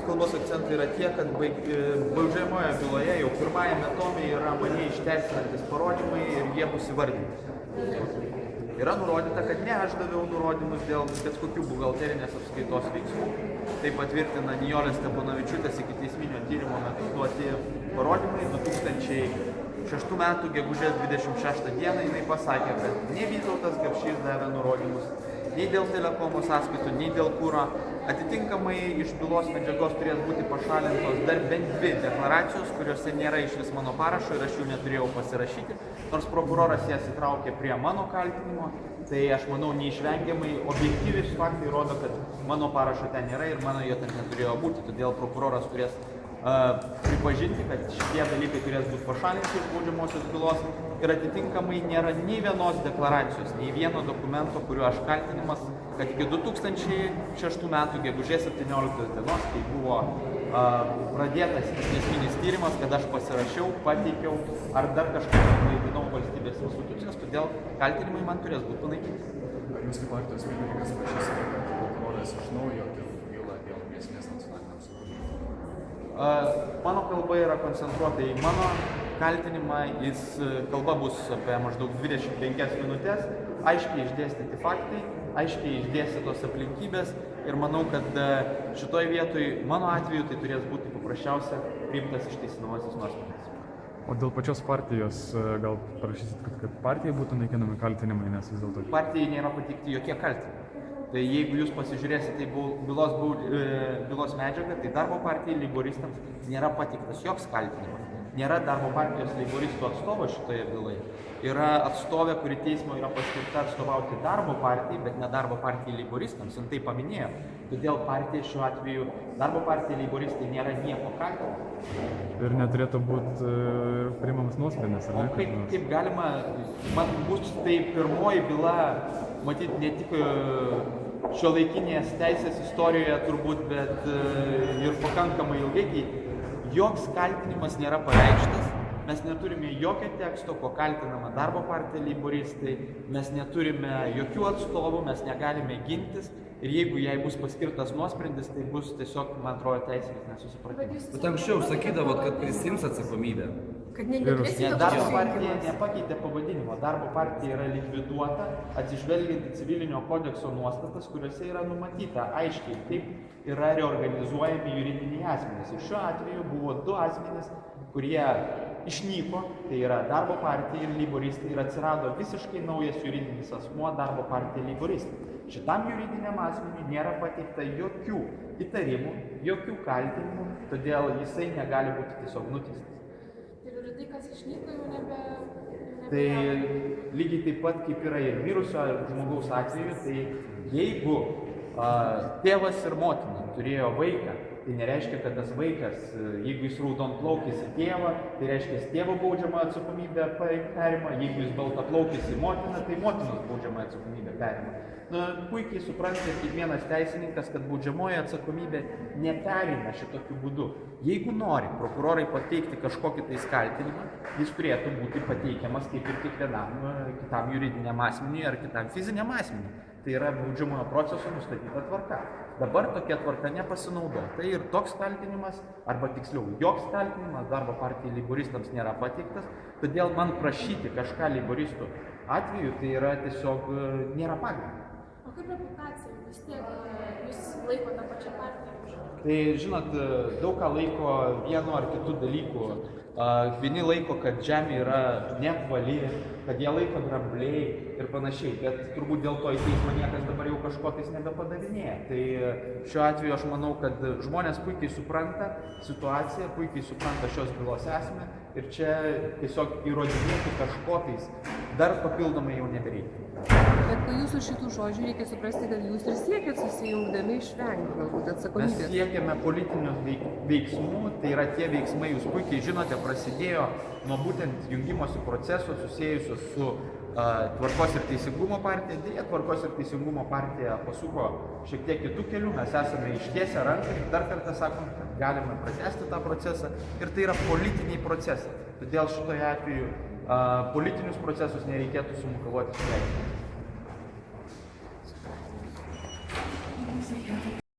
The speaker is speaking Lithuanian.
kalbos akcentai yra tie, kad baudžiamoje byloje jau pirmajame tome yra mane išteisinantis parodymai ir jie bus įvardinti. Yra nurodyta, kad ne aš daviau nurodymus dėl bet kokių buhalterinės apskaitos veiksmų. Tai patvirtina Nijolės Steponavičiūtės iki teisminio tyrimo metu duoti parodymai 2006 metų gegužės 26 dieną jinai pasakė, kad ne Vytautas Gapšys davė nurodymus nei dėl telekomo sąskaitų, nei dėl kuro. Atitinkamai iš bylos medžiagos turės būti pašalintos dar bent 2 deklaracijos, kuriuose nėra iš vis mano parašo ir aš jų neturėjau pasirašyti, nors prokuroras jas įtraukė prie mano kaltinimo. Tai aš manau neišvengiamai objektyviai faktai rodo, kad mano parašo ten nėra ir mano jo ten neturėjo būti, todėl prokuroras turės pripažinti, kad šitie dalykai turės būti pašalinti iš baudžiamosios bylos ir atitinkamai nėra nei vienos deklaracijos, nei vieno dokumento, kuriuo aš kaltinimas, kad iki 2006 metų gegužės 17 dienos, kai buvo pradėtas teisminis tyrimas, kad aš pasirašiau, pateikiau ar dar kažką klaidinau valstybės institucijos, todėl kaltinimai man turės būti panaikinti. Jūs kaip partijos pirmininkas prašysite, kad prokuroras iš naujo keltų bylą dėl grėsmės nacionaliniam saugumui? Mano kalba yra koncentruota į mano kaltinimą, kalba bus apie maždaug 25 minutės, aiškiai išdėstyti faktai, aiškiai išdėstytos aplinkybės ir manau, kad šitoj vietoj mano atveju tai turės būti paprasčiausia priimtas išteisinamasis nuosprendis. O dėl pačios partijos gal prašysit, kad partijai būtų naikinami kaltinimai, nes vis dėlto... Partijai nėra pateikti jokie kaltinimai. Tai jeigu jūs pasižiūrėsite į bylos medžiagą, tai darbo partijai leiboristams nėra pateiktas joks kaltinimas. Nėra darbo partijos leiboristų atstovo šitoje byloje. Yra atstovė, kuri teismo yra paskirta atstovauti darbo partijai, bet ne darbo partijai leiboristams. Ir tai paminėjo. Todėl partija šiuo atveju, darbo partija leiboristai nėra nieko kaltinama. Ir neturėtų būti priimamas nuosprendis, ar ne? O kaip galima, man bus tai pirmoji byla, matyti ne tik šiuolaikinės teisės istorijoje turbūt, bet ir pakankamai ilgai, joks kaltinimas nėra pareikštas, mes neturime jokio teksto, ko kaltinama darbo partija leiboristai, mes neturime jokių atstovų, mes negalime gintis ir jeigu jai bus paskirtas nuosprendis, tai bus tiesiog, man atrodo, teisinis nesusipratimas. Bet anksčiau sakydavot, kad prisiims atsakomybę. Darbo partija nepakeitė pavadinimo. Darbo partija yra likviduota, atsižvelgiant į civilinio kodekso nuostatas, kuriuose yra numatyta aiškiai, kaip yra reorganizuojami juridiniai asmenys. Ir šiuo atveju buvo 2 asmenys, kurie išnyko, tai yra darbo partija ir leiboristai, ir atsirado visiškai naujas juridinis asmuo darbo partija leiboristai. Šitam juridiniam asmeniui nėra pateikta jokių įtarimų, jokių kaltinimų, todėl jisai negali būti tiesiog nuteistas. Tai kas išnyko jau nebe... Tai lygiai taip pat kaip yra ir mirusio žmogaus atveju, tai jeigu tėvas ir motina turėjo vaiką, tai nereiškia, kad tas vaikas, jeigu jis raudonplaukis į tėvą, tai reiškia tėvo baudžiamą atsakomybę perima, jeigu jis baltaplaukis į motiną, tai motinos baudžiamą atsakomybę perima. Puikiai supranta kiekvienas teisininkas, kad baudžiamoji atsakomybė neperina šitokiu būdu. Jeigu nori prokurorai pateikti kažkokį tais kaltinimą, jis turėtų būti pateikiamas kaip ir kitam juridiniam asmeniui ar kitam fiziniam asmeniui. Tai yra baudžiamojo proceso nustatyta tvarka. Dabar tokia tvarka nepasinaudota ir toks kaltinimas, arba tiksliau, joks kaltinimas darbo partijai leiboristams nėra pateiktas, todėl man prašyti kažką leiboristų atveju, tai yra tiesiog nėra pagrindo. O kaip reputacija? Vis tiek jūs laiko tą pačią partiją? Tai, žinot, daug ką laiko vienu ar kitų dalykų. Vieni laiko, kad žemė yra neapvali, kad jie laiko drambliai ir panašiai, bet turbūt dėl to į teismą niekas dabar jau kažko tais nebepadavinėja. Tai šiuo atveju aš manau, kad žmonės puikiai supranta situaciją, puikiai supranta šios bylos esmę ir čia tiesiog įrodinėti kažko tais dar papildomai jau nebereikia. Bet po jūsų šitų žodžių reikia suprasti, kad jūs ir siekėt susijungdami išvengti galbūt atsakomybės. Mes siekiame politinių veiksmų, tai yra tie veiksmai, jūs puikiai žinote, prasidėjo nuo būtent jungimosi proceso susijusio su Tvarkos ir Teisingumo partija. Deja, Tvarkos ir Teisingumo partija pasuko šiek tiek kitų kelių, mes esame ištiesę ranką ir dar kartą sakom, kad galime pratęsti tą procesą ir tai yra politiniai procesai. Todėl šitoje atveju politinius procesus nereikėtų sumukaluoti su teisėmis.